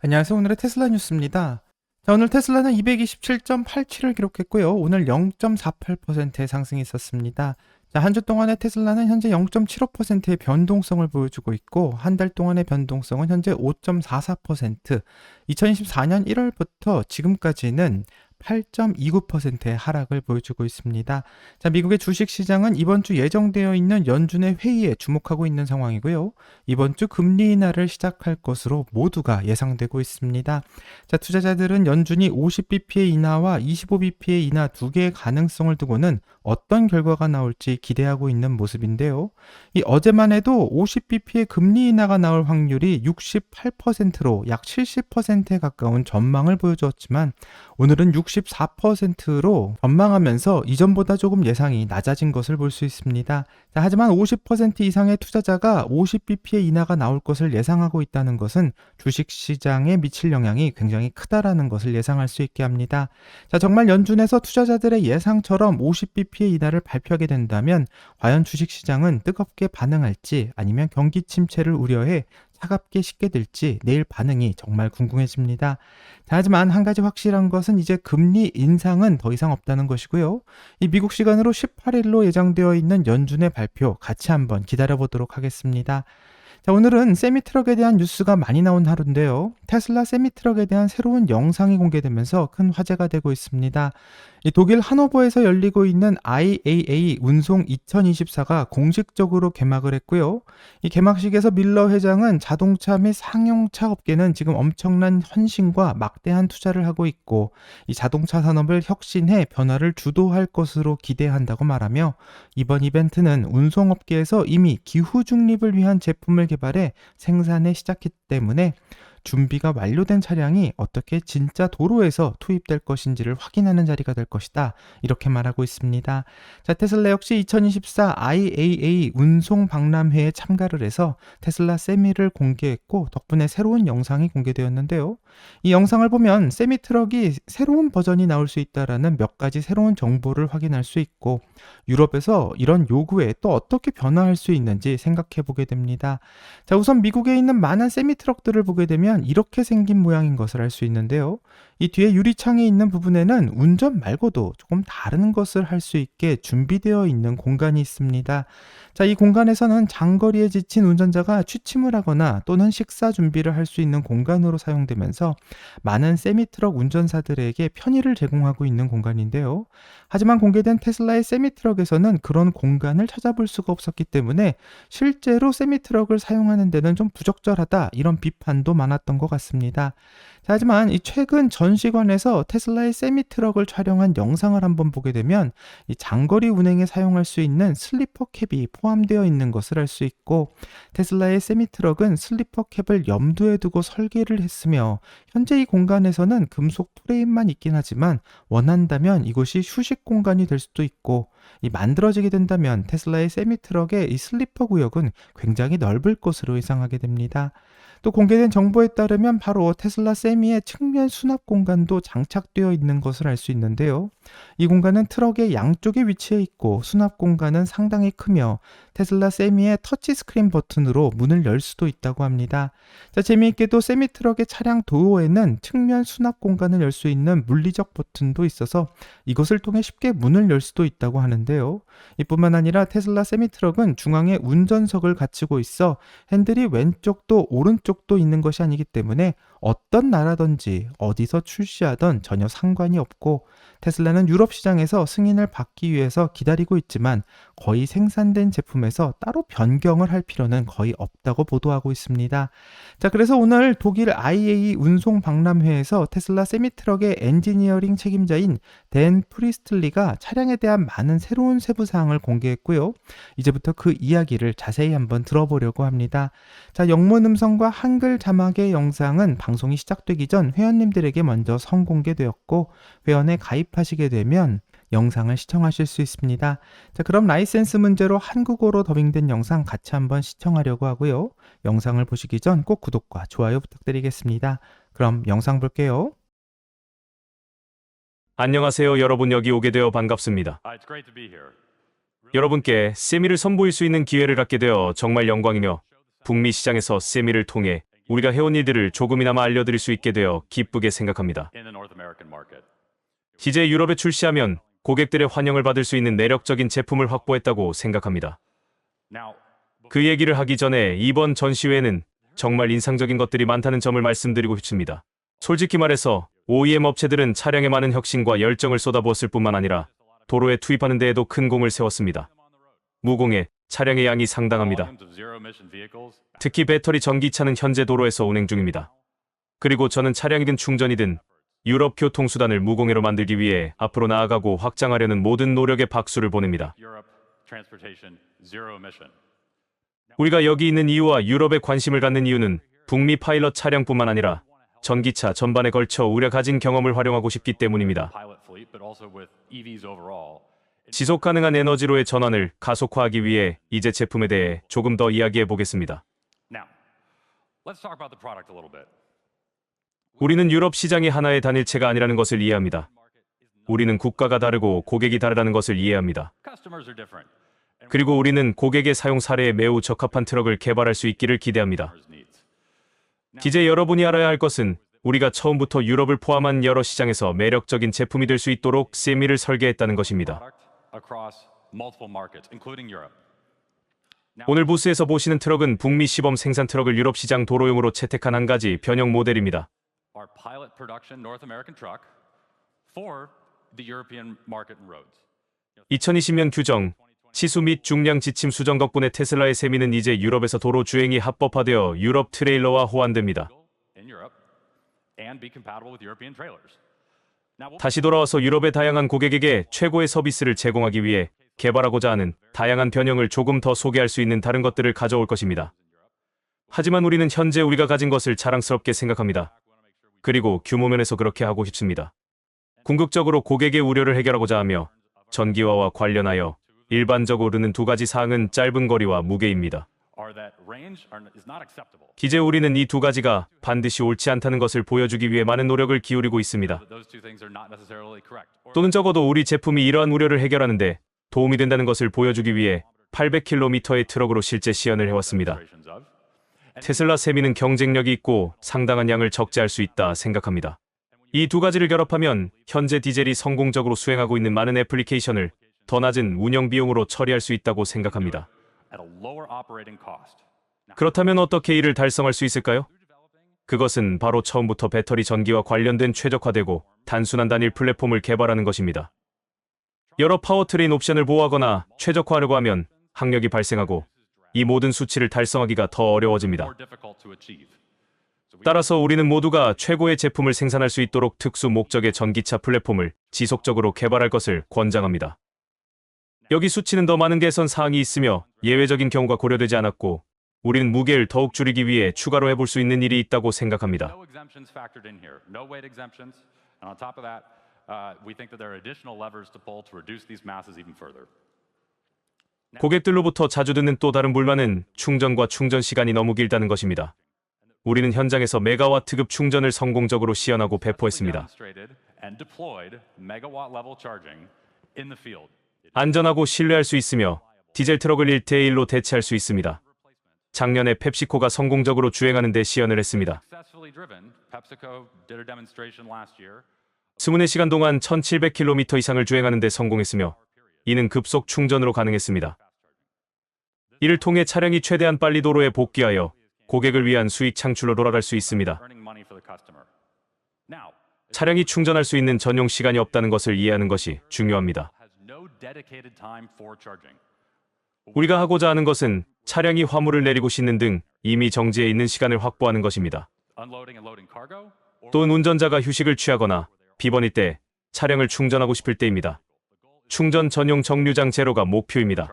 안녕하세요. 오늘의 테슬라 뉴스입니다. 자, 오늘 테슬라는 227.87을 기록했고요. 오늘 0.48%의 상승이 있었습니다. 자, 한 주 동안의 테슬라는 현재 0.75%의 변동성을 보여주고 있고, 한 달 동안의 변동성은 현재 5.44%, 2024년 1월부터 지금까지는 8.29%의 하락을 보여주고 있습니다. 자, 미국의 주식 시장은 이번 주 예정되어 있는 연준의 회의에 주목하고 있는 상황이고요. 이번 주 금리 인하를 시작할 것으로 모두가 예상되고 있습니다. 자, 투자자들은 연준이 50bp의 인하와 25bp의 인하 두 개의 가능성을 두고는 어떤 결과가 나올지 기대하고 있는 모습인데요. 이 어제만 해도 50bp의 금리 인하가 나올 확률이 68%로 약 70%에 가까운 전망을 보여주었지만 오늘은 64%로 전망하면서 이전보다 조금 예상이 낮아진 것을 볼 수 있습니다. 자, 하지만 50% 이상의 투자자가 50bp의 인하가 나올 것을 예상하고 있다는 것은 주식시장에 미칠 영향이 굉장히 크다라는 것을 예상할 수 있게 합니다. 자, 정말 연준에서 투자자들의 예상처럼 50bp의 인하를 발표하게 된다면 과연 주식시장은 뜨겁게 반응할지 아니면 경기 침체를 우려해 차갑게 식게 될지 내일 반응이 정말 궁금해집니다. 자, 하지만 한 가지 확실한 것은 이제 금리 인상은 더 이상 없다는 것이고요. 이 미국 시간으로 18일로 예정되어 있는 연준의 발표 같이 한번 기다려보도록 하겠습니다. 자, 오늘은 세미트럭에 대한 뉴스가 많이 나온 하루인데요. 테슬라 세미트럭에 대한 새로운 영상이 공개되면서 큰 화제가 되고 있습니다. 이 독일 하노버에서 열리고 있는 IAA 운송 2024가 공식적으로 개막을 했고요. 이 개막식에서 밀러 회장은 자동차 및 상용차 업계는 지금 엄청난 헌신과 막대한 투자를 하고 있고 이 자동차 산업을 혁신해 변화를 주도할 것으로 기대한다고 말하며 이번 이벤트는 운송업계에서 이미 기후 중립을 위한 제품을 개발해 생산에 시작했기 때문에 준비가 완료된 차량이 어떻게 진짜 도로에서 투입될 것인지를 확인하는 자리가 될 것이다. 이렇게 말하고 있습니다. 자, 테슬라 역시 2024 IAA 운송 박람회에 참가를 해서 테슬라 세미를 공개했고 덕분에 새로운 영상이 공개되었는데요. 이 영상을 보면 세미 트럭이 새로운 버전이 나올 수 있다라는 몇 가지 새로운 정보를 확인할 수 있고 유럽에서 이런 요구에 또 어떻게 변화할 수 있는지 생각해 보게 됩니다. 자, 우선 미국에 있는 많은 세미 트럭들을 보게 되면 이렇게 생긴 모양인 것을 알 수 있는데요. 이 뒤에 유리창에 있는 부분에는 운전 말고도 조금 다른 것을 할 수 있게 준비되어 있는 공간이 있습니다. 자, 이 공간에서는 장거리에 지친 운전자가 취침을 하거나 또는 식사 준비를 할 수 있는 공간으로 사용되면서 많은 세미트럭 운전사들에게 편의를 제공하고 있는 공간인데요. 하지만 공개된 테슬라의 세미트럭에서는 그런 공간을 찾아볼 수가 없었기 때문에 실제로 세미트럭을 사용하는 데는 좀 부적절하다 이런 비판도 많았던 것 같습니다. 자, 하지만 이 최근 전시관에서 테슬라의 세미트럭을 촬영한 영상을 한번 보게 되면 이 장거리 운행에 사용할 수 있는 슬리퍼 캡이 포함되어 있는 것을 알 수 있고 테슬라의 세미트럭은 슬리퍼 캡을 염두에 두고 설계를 했으며 현재 이 공간에서는 금속 프레임만 있긴 하지만 원한다면 이곳이 휴식 공간이 될 수도 있고 이 만들어지게 된다면 테슬라의 세미트럭의 이 슬리퍼 구역은 굉장히 넓을 것으로 예상하게 됩니다. 또 공개된 정보에 따르면 바로 테슬라 세미의 측면 수납 공간도 장착되어 있는 것을 알 수 있는데요. 이 공간은 트럭의 양쪽에 위치해 있고 수납 공간은 상당히 크며 테슬라 세미의 터치스크린 버튼으로 문을 열 수도 있다고 합니다. 자, 재미있게도 세미 트럭의 차량 도어에는 측면 수납 공간을 열 수 있는 물리적 버튼도 있어서 이것을 통해 쉽게 문을 열 수도 있다고 하는데요. 이뿐만 아니라 테슬라 세미 트럭은 중앙에 운전석을 갖추고 있어 핸들이 왼쪽도 오른쪽도 있는 것이 아니기 때문에 어떤 나라든지 어디서 출시하던 전혀 상관이 없고 테슬라는 유럽 시장에서 승인을 받기 위해서 기다리고 있지만 거의 생산된 제품에서 따로 변경을 할 필요는 거의 없다고 보도하고 있습니다. 자, 그래서 오늘 독일 IAA 운송 박람회에서 테슬라 세미트럭의 엔지니어링 책임자인 댄 프리스틀리가 차량에 대한 많은 새로운 세부사항을 공개했고요. 이제부터 그 이야기를 자세히 한번 들어보려고 합니다. 자, 영문 음성과 한글 자막의 영상은 방송이 시작되기 전 회원님들에게 먼저 선공개되었고 회원에 가입하시게 되면 영상을 시청하실 수 있습니다. 자, 그럼 라이센스 문제로 한국어로 더빙된 영상 같이 한번 시청하려고 하고요. 영상을 보시기 전 꼭 구독과 좋아요 부탁드리겠습니다. 그럼 영상 볼게요. 안녕하세요. 여러분 여기 오게 되어 반갑습니다. 여러분께 세미를 선보일 수 있는 기회를 갖게 되어 정말 영광이며 북미 시장에서 세미를 통해 우리가 해온 일들을 조금이나마 알려드릴 수 있게 되어 기쁘게 생각합니다. 이제 유럽에 출시하면 고객들의 환영을 받을 수 있는 매력적인 제품을 확보했다고 생각합니다. 그 얘기를 하기 전에 이번 전시회에는 정말 인상적인 것들이 많다는 점을 말씀드리고 싶습니다. 솔직히 말해서 OEM 업체들은 차량에 많은 혁신과 열정을 쏟아부었을 뿐만 아니라 도로에 투입하는 데에도 큰 공을 세웠습니다. 무공해 차량의 양이 상당합니다. 특히 배터리 전기차는 현재 도로에서 운행 중입니다. 그리고 저는 차량이든 충전이든 유럽 교통수단을 무공해로 만들기 위해 앞으로 나아가고 확장하려는 모든 노력에 박수를 보냅니다. 우리가 여기 있는 이유와 유럽에 관심을 갖는 이유는 북미 파일럿 차량뿐만 아니라 전기차 전반에 걸쳐 우리가 가진 경험을 활용하고 싶기 때문입니다. 지속 가능한 에너지로의 전환을 가속화하기 위해 이제 제품에 대해 조금 더 이야기해 보겠습니다. 우리는 유럽 시장이 하나의 단일체가 아니라는 것을 이해합니다. 우리는 국가가 다르고 고객이 다르다는 것을 이해합니다. 그리고 우리는 고객의 사용 사례에 매우 적합한 트럭을 개발할 수 있기를 기대합니다. 이제 여러분이 알아야 할 것은 우리가 처음부터 유럽을 포함한 여러 시장에서 매력적인 제품이 될 수 있도록 세미를 설계했다는 것입니다. 오늘 부스에서 보시는 트럭은 북미 시범 생산 트럭을 유럽 시장 도로용으로 채택한 한 가지 변형 모델입니다. 2020년 규정, 시수 및 중량 지침 수정 덕분에 테슬라의 세미는 이제 유럽에서 도로 주행이 합법화되어 유럽 트레일러와 호환됩니다. 다시 돌아와서 유럽의 다양한 고객에게 최고의 서비스를 제공하기 위해 개발하고자 하는 다양한 변형을 조금 더 소개할 수 있는 다른 것들을 가져올 것입니다. 하지만 우리는 현재 우리가 가진 것을 자랑스럽게 생각합니다. 그리고 규모 면에서 그렇게 하고 싶습니다. 궁극적으로 고객의 우려를 해결하고자 하며 전기화와 관련하여 일반적으로는 두 가지 사항은 짧은 거리와 무게입니다. 이제 우리는 이 두 가지가 반드시 옳지 않다는 것을 보여주기 위해 많은 노력을 기울이고 있습니다. 또는 적어도 우리 제품이 이러한 우려를 해결하는데 도움이 된다는 것을 보여주기 위해 800km의 트럭으로 실제 시연을 해왔습니다. 테슬라 세미는 경쟁력이 있고 상당한 양을 적재할 수 있다 생각합니다. 이 두 가지를 결합하면 현재 디젤이 성공적으로 수행하고 있는 많은 애플리케이션을 더 낮은 운영 비용으로 처리할 수 있다고 생각합니다. 그렇다면 어떻게 이를 달성할 수 있을까요? 그것은 바로 처음부터 배터리 전기와 관련된 최적화되고 단순한 단일 플랫폼을 개발하는 것입니다. 여러 파워트레인 옵션을 보호하거나 최적화하려고 하면 항력이 발생하고 이 모든 수치를 달성하기가 더 어려워집니다. 따라서 우리는 모두가 최고의 제품을 생산할 수 있도록 특수 목적의 전기차 플랫폼을 지속적으로 개발할 것을 권장합니다. 여기 수치는 더 많은 개선 사항이 있으며 예외적인 경우가 고려되지 않았고 우리는 무게를 더욱 줄이기 위해 추가로 해볼 수 있는 일이 있다고 생각합니다. 고객들로부터 자주 듣는 또 다른 불만은 충전과 충전 시간이 너무 길다는 것입니다. 우리는 현장에서 메가와트급 충전을 성공적으로 시연하고 배포했습니다. 안전하고 신뢰할 수 있으며 디젤 트럭을 1대1로 대체할 수 있습니다. 작년에 펩시코가 성공적으로 주행하는 데 시연을 했습니다. 24시간 동안 1700km 이상을 주행하는 데 성공했으며 이는 급속 충전으로 가능했습니다. 이를 통해 차량이 최대한 빨리 도로에 복귀하여 고객을 위한 수익 창출로 돌아갈 수 있습니다. 차량이 충전할 수 있는 전용 시간이 없다는 것을 이해하는 것이 중요합니다. 우리가 하고자 하는 것은 차량이 화물을 내리고 싣는 등 이미 정지해 있는 시간을 확보하는 것입니다. 또는 운전자가 휴식을 취하거나 비번일 때 차량을 충전하고 싶을 때입니다. 충전 전용 정류장 제로가 목표입니다.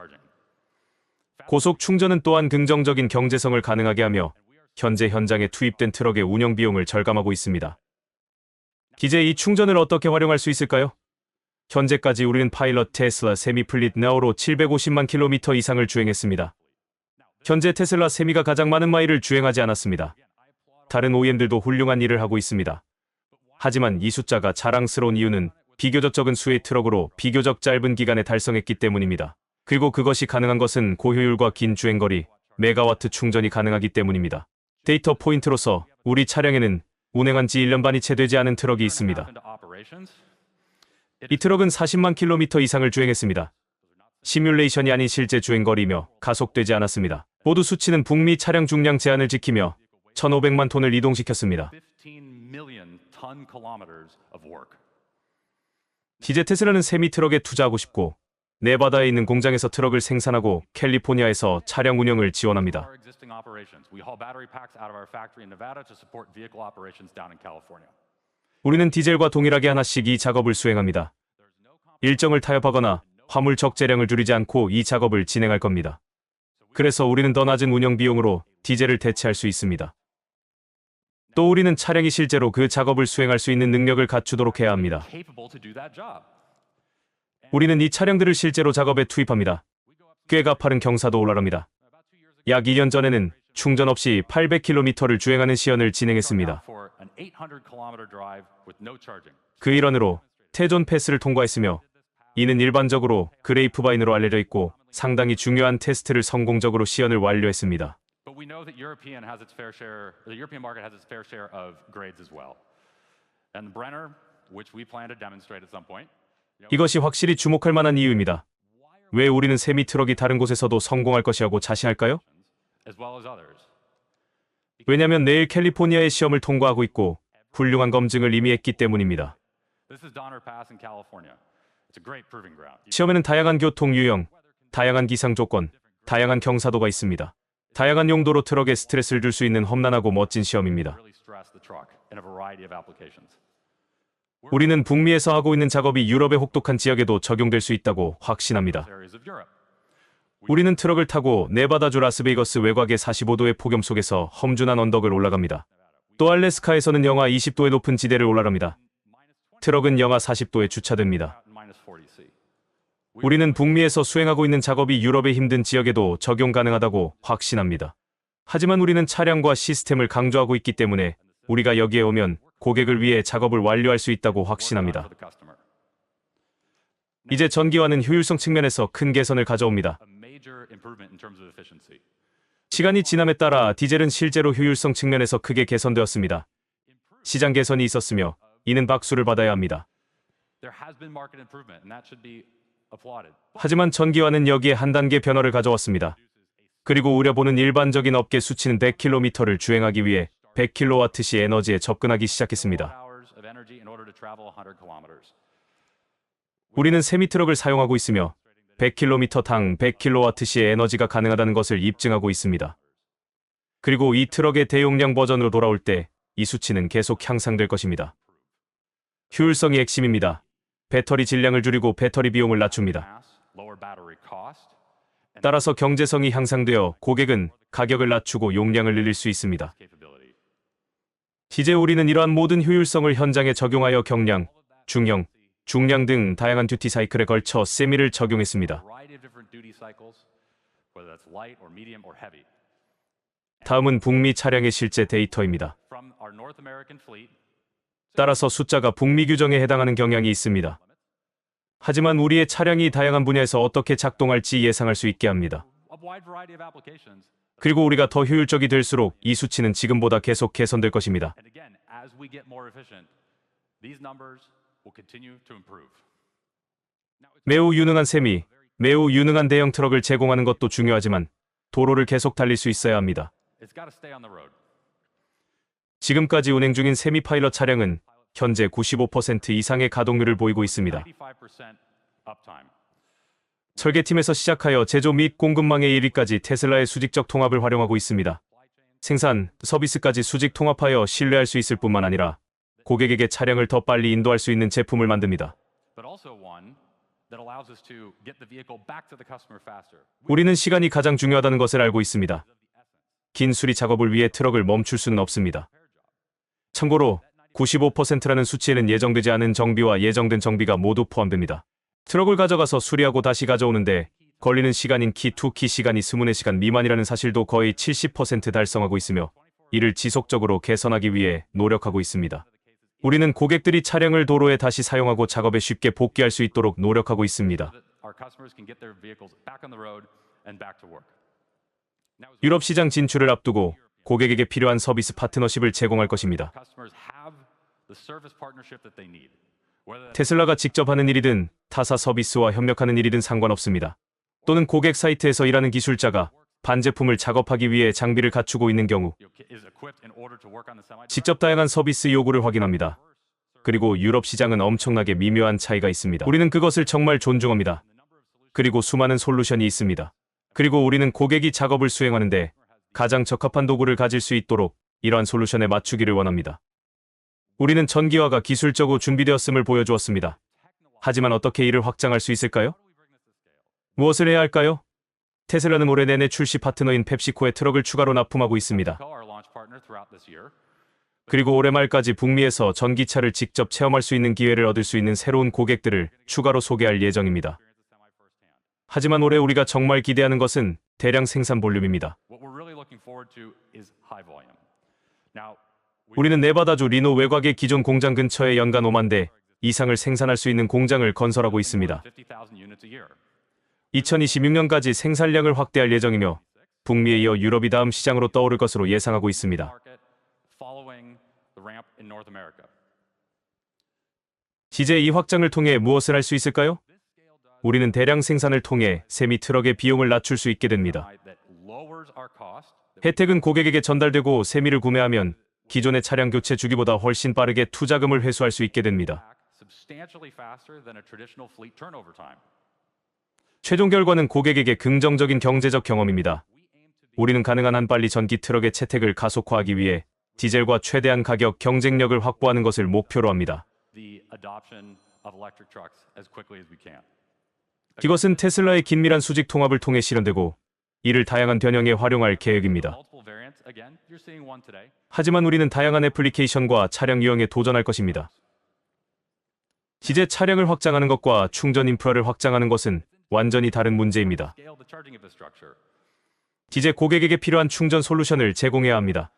고속 충전은 또한 긍정적인 경제성을 가능하게 하며 현재 현장에 투입된 트럭의 운영 비용을 절감하고 있습니다. 이제 이 충전을 어떻게 활용할 수 있을까요? 현재까지 우리는 파일럿 테슬라 세미 플릿 네오로 750만 킬로미터 이상을 주행했습니다. 현재 테슬라 세미가 가장 많은 마일을 주행하지 않았습니다. 다른 OEM들도 훌륭한 일을 하고 있습니다. 하지만 이 숫자가 자랑스러운 이유는 비교적 적은 수의 트럭으로 비교적 짧은 기간에 달성했기 때문입니다. 그리고 그것이 가능한 것은 고효율과 긴 주행거리, 메가와트 충전이 가능하기 때문입니다. 데이터 포인트로서 우리 차량에는 운행한 지 1년 반이 채 되지 않은 트럭이 있습니다. 이 트럭은 40만 킬로미터 이상을 주행했습니다. 시뮬레이션이 아닌 실제 주행거리며 가속되지 않았습니다. 모두 수치는 북미 차량 중량 제한을 지키며 1,500만 톤을 이동시켰습니다. 이제 테슬라는 세미 트럭에 투자하고 싶고 네바다에 있는 공장에서 트럭을 생산하고 캘리포니아에서 차량 운영을 지원합니다. 우리는 디젤과 동일하게 하나씩 이 작업을 수행합니다. 일정을 타협하거나 화물 적재량을 줄이지 않고 이 작업을 진행할 겁니다. 그래서 우리는 더 낮은 운영 비용으로 디젤을 대체할 수 있습니다. 또 우리는 차량이 실제로 그 작업을 수행할 수 있는 능력을 갖추도록 해야 합니다. 우리는 이 차량들을 실제로 작업에 투입합니다. 꽤 가파른 경사도 올라갑니다. 약 2년 전에는 충전 없이 800km를 주행하는 시연을 진행했습니다. 그 일환으로 테존 패스를 통과했으며 이는 일반적으로 그레이프바인으로 알려져 있고 상당히 중요한 테스트를 성공적으로 시연을 완료했습니다. 이것이 확실히 주목할 만한 이유입니다. 왜 우리는 세미 트럭이 다른 곳에서도 성공할 것이라고 자신할까요? 왜냐하면 내일 캘리포니아의 시험을 통과하고 있고 훌륭한 검증을 이미 했기 때문입니다. 시험에는 다양한 교통 유형, 다양한 기상 조건, 다양한 경사도가 있습니다. 다양한 용도로 트럭에 스트레스를 줄 수 있는 험난하고 멋진 시험입니다. 우리는 북미에서 하고 있는 작업이 유럽의 혹독한 지역에도 적용될 수 있다고 확신합니다. 우리는 트럭을 타고 네바다주 라스베이거스 외곽의 45도의 폭염 속에서 험준한 언덕을 올라갑니다. 또 알래스카에서는 영하 20도의 높은 지대를 올라갑니다. 트럭은 영하 40도에 주차됩니다. 우리는 북미에서 수행하고 있는 작업이 유럽의 힘든 지역에도 적용 가능하다고 확신합니다. 하지만 우리는 차량과 시스템을 강조하고 있기 때문에 우리가 여기에 오면 고객을 위해 작업을 완료할 수 있다고 확신합니다. 이제 전기화는 효율성 측면에서 큰 개선을 가져옵니다. 시간이 지남에 따라 디젤은 실제로 효율성 측면에서 크게 개선되었습니다. 시장 개선이 있었으며 이는 박수를 받아야 합니다. 하지만 전기화는 여기에 한 단계 변화를 가져왔습니다. 그리고 우려보는 일반적인 업계 수치는 100km를 주행하기 위해 100kWh 에너지에 접근하기 시작했습니다. 우리는 세미트럭을 사용하고 있으며 100km당 100kWh의 에너지가 가능하다는 것을 입증하고 있습니다. 그리고 이 트럭의 대용량 버전으로 돌아올 때 이 수치는 계속 향상될 것입니다. 효율성이 핵심입니다. 배터리 질량을 줄이고 배터리 비용을 낮춥니다. 따라서 경제성이 향상되어 고객은 가격을 낮추고 용량을 늘릴 수 있습니다. 이제 우리는 이러한 모든 효율성을 현장에 적용하여 경량, 중형, 중량 등 다양한 듀티 사이클에 걸쳐 세미를 적용했습니다. 다음은 북미 차량의 실제 데이터입니다. 따라서 숫자가 북미 규정에 해당하는 경향이 있습니다. 하지만 우리의 차량이 다양한 분야에서 어떻게 작동할지 예상할 수 있게 합니다. 그리고 우리가 더 효율적이 될수록 이 수치는 지금보다 계속 개선될 것입니다. 매우 유능한 세미, 매우 유능한 대형 트럭을 제공하는 것도 중요하지만 도로를 계속 달릴 수 있어야 합니다. 지금까지 운행 중인 세미 파일럿 차량은 현재 95% 이상의 가동률을 보이고 있습니다. 설계팀에서 시작하여 제조 및 공급망의 1위까지 테슬라의 수직적 통합을 활용하고 있습니다. 생산, 서비스까지 수직 통합하여 신뢰할 수 있을 뿐만 아니라 고객에게 차량을 더 빨리 인도할 수 있는 제품을 만듭니다. 우리는 시간이 가장 중요하다는 것을 알고 있습니다. 긴 수리 작업을 위해 트럭을 멈출 수는 없습니다. 참고로 95%라는 수치에는 예정되지 않은 정비와 예정된 정비가 모두 포함됩니다. 트럭을 가져가서 수리하고 다시 가져오는데 걸리는 시간인 키2키 시간이 24시간 미만이라는 사실도 거의 70% 달성하고 있으며 이를 지속적으로 개선하기 위해 노력하고 있습니다. 우리는 고객들이 차량을 도로에 다시 사용하고 작업에 쉽게 복귀할 수 있도록 노력하고 있습니다. 유럽 시장 진출을 앞두고 고객에게 필요한 서비스 파트너십을 제공할 것입니다. 테슬라가 직접 하는 일이든 타사 서비스와 협력하는 일이든 상관없습니다. 또는 고객 사이트에서 일하는 기술자가 반제품을 작업하기 위해 장비를 갖추고 있는 경우 직접 다양한 서비스 요구를 확인합니다. 그리고 유럽 시장은 엄청나게 미묘한 차이가 있습니다. 우리는 그것을 정말 존중합니다. 그리고 수많은 솔루션이 있습니다. 그리고 우리는 고객이 작업을 수행하는데 가장 적합한 도구를 가질 수 있도록 이러한 솔루션에 맞추기를 원합니다. 우리는 전기화가 기술적으로 준비되었음을 보여주었습니다. 하지만 어떻게 이를 확장할 수 있을까요? 무엇을 해야 할까요? 테슬라는 올해 내내 출시 파트너인 펩시코에 트럭을 추가로 납품하고 있습니다. 그리고 올해 말까지 북미에서 전기차를 직접 체험할 수 있는 기회를 얻을 수 있는 새로운 고객들을 추가로 소개할 예정입니다. 하지만 올해 우리가 정말 기대하는 것은 대량 생산 볼륨입니다. 우리는 네바다주 리노 외곽의 기존 공장 근처에 연간 5만 대 이상을 생산할 수 있는 공장을 건설하고 있습니다. 2026년까지 생산량을 확대할 예정이며 북미에 이어 유럽이 다음 시장으로 떠오를 것으로 예상하고 있습니다. 이제 이 확장을 통해 무엇을 할 수 있을까요? 우리는 대량 생산을 통해 세미 트럭의 비용을 낮출 수 있게 됩니다. 혜택은 고객에게 전달되고 세미를 구매하면 기존의 차량 교체 주기보다 훨씬 빠르게 투자금을 회수할 수 있게 됩니다. 최종 결과는 고객에게 긍정적인 경제적 경험입니다. 우리는 가능한 한 빨리 전기 트럭의 채택을 가속화하기 위해 디젤과 최대한 가격 경쟁력을 확보하는 것을 목표로 합니다. 이것은 테슬라의 긴밀한 수직 통합을 통해 실현되고 이를 다양한 변형에 활용할 계획입니다. 하지만 우리는 다양한 애플리케이션과 차량 유형에 도전할 것입니다. 이제 차량을 확장하는 것과 충전 인프라를 확장하는 것은 완전히 다른 문제입니다. 이제 고객에게 필요한 충전 솔루션을 제공해야 합니다.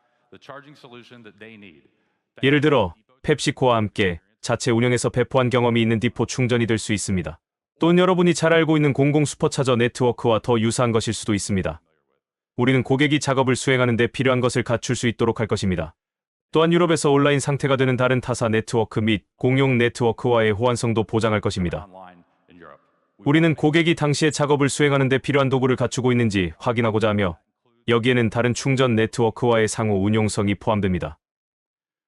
예를 들어 펩시코와 함께 자체 운영에서 배포한 경험이 있는 디포 충전이 될 수 있습니다. 또는 여러분이 잘 알고 있는 공공 슈퍼차저 네트워크와 더 유사한 것일 수도 있습니다. 우리는 고객이 작업을 수행하는 데 필요한 것을 갖출 수 있도록 할 것입니다. 또한 유럽에서 온라인 상태가 되는 다른 타사 네트워크 및 공용 네트워크와의 호환성도 보장할 것입니다. 우리는 고객이 당시에 작업을 수행하는 데 필요한 도구를 갖추고 있는지 확인하고자 하며 여기에는 다른 충전 네트워크와의 상호 운용성이 포함됩니다.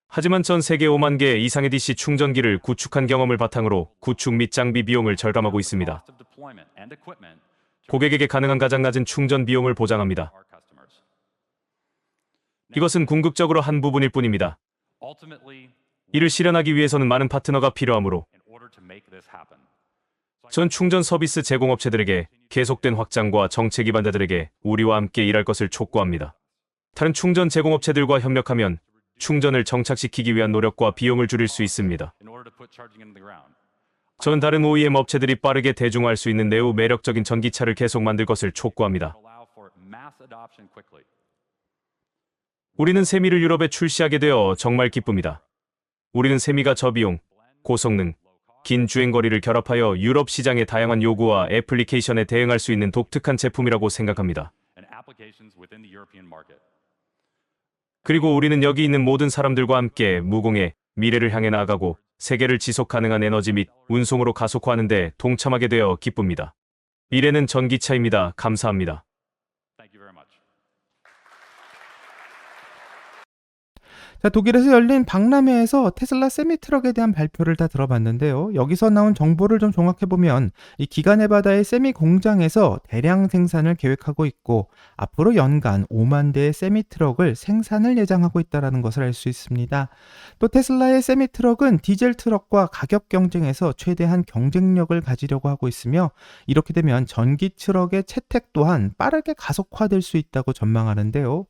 하지만 전 세계 5만 개 이상의 DC 충전기를 구축한 경험을 바탕으로 구축 및 장비 비용을 절감하고 있습니다. 고객에게 가능한 가장 낮은 충전 비용을 보장합니다. 이것은 궁극적으로 한 부분일 뿐입니다. 이를 실현하기 위해서는 많은 파트너가 필요하므로 전 충전 서비스 제공업체들에게 계속된 확장과 정책 기반자들에게 우리와 함께 일할 것을 촉구합니다. 다른 충전 제공업체들과 협력하면 충전을 정착시키기 위한 노력과 비용을 줄일 수 있습니다. 저는 다른 OEM 업체들이 빠르게 대중화할 수 있는 매우 매력적인 전기차를 계속 만들 것을 촉구합니다. 우리는 세미를 유럽에 출시하게 되어 정말 기쁩니다. 우리는 세미가 저비용, 고성능, 긴 주행거리를 결합하여 유럽 시장의 다양한 요구와 애플리케이션에 대응할 수 있는 독특한 제품이라고 생각합니다. 그리고 우리는 여기 있는 모든 사람들과 함께 무공의 미래를 향해 나아가고 세계를 지속 가능한 에너지 및 운송으로 가속화하는 데 동참하게 되어 기쁩니다. 미래는 전기차입니다. 감사합니다. 자, 독일에서 열린 박람회에서 테슬라 세미트럭에 대한 발표를 다 들어봤는데요. 여기서 나온 정보를 좀 종합해보면 이 기가네바다의 세미 공장에서 대량 생산을 계획하고 있고 앞으로 연간 5만 대의 세미트럭을 생산을 예정하고 있다는 것을 알 수 있습니다. 또 테슬라의 세미트럭은 디젤 트럭과 가격 경쟁에서 최대한 경쟁력을 가지려고 하고 있으며 이렇게 되면 전기 트럭의 채택 또한 빠르게 가속화될 수 있다고 전망하는데요.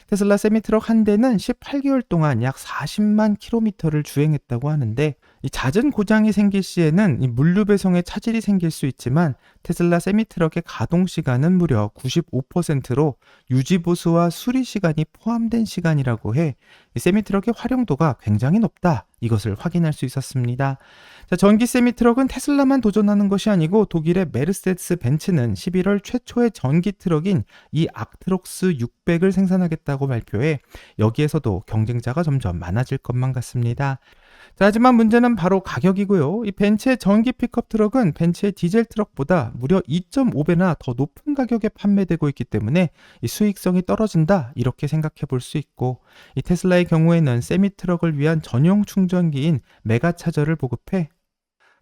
테슬라 세미트럭 한 대는 18개월 동안 약 40만 킬로미터를 주행했다고 하는데 이 잦은 고장이 생길 시에는 이 물류 배송에 차질이 생길 수 있지만 테슬라 세미트럭의 가동 시간은 무려 95%로 유지 보수와 수리 시간이 포함된 시간이라고 해 이 세미트럭의 활용도가 굉장히 높다. 이것을 확인할 수 있었습니다. 자, 전기 세미트럭은 테슬라만 도전하는 것이 아니고 독일의 메르세데스 벤츠는 11월 최초의 전기 트럭인 이 악트록스 600을 생산하겠다고 발표해 여기에서도 경쟁자가 점점 많아질 것만 같습니다. 자, 하지만 문제는 바로 가격이고요. 이 벤츠의 전기 픽업 트럭은 벤츠의 디젤 트럭보다 무려 2.5배나 더 높은 가격에 판매되고 있기 때문에 이 수익성이 떨어진다 이렇게 생각해 볼 수 있고, 이 테슬라의 경우에는 세미 트럭을 위한 전용 충전기인 메가차저를 보급해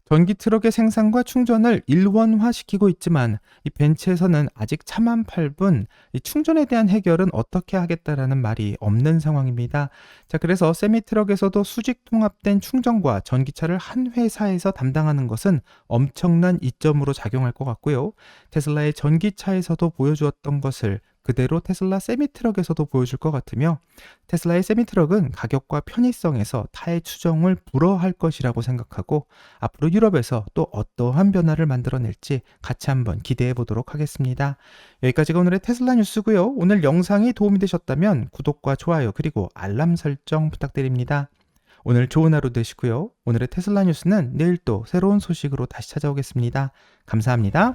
전기 트럭의 생산과 충전을 일원화시키고 있지만 이 벤츠에서는 아직 차만 8분 이 충전에 대한 해결은 어떻게 하겠다라는 말이 없는 상황입니다. 자, 그래서 세미 트럭에서도 수직 통합된 충전과 전기차를 한 회사에서 담당하는 것은 엄청난 이점으로 작용할 것 같고요. 테슬라의 전기차에서도 보여주었던 것을 그대로 테슬라 세미트럭에서도 보여줄 것 같으며, 테슬라의 세미트럭은 가격과 편의성에서 타의 추종을 불허할 것이라고 생각하고 앞으로 유럽에서 또 어떠한 변화를 만들어낼지 같이 한번 기대해 보도록 하겠습니다. 여기까지가 오늘의 테슬라 뉴스고요. 오늘 영상이 도움이 되셨다면 구독과 좋아요 그리고 알람 설정 부탁드립니다. 오늘 좋은 하루 되시고요. 오늘의 테슬라 뉴스는 내일 또 새로운 소식으로 다시 찾아오겠습니다. 감사합니다.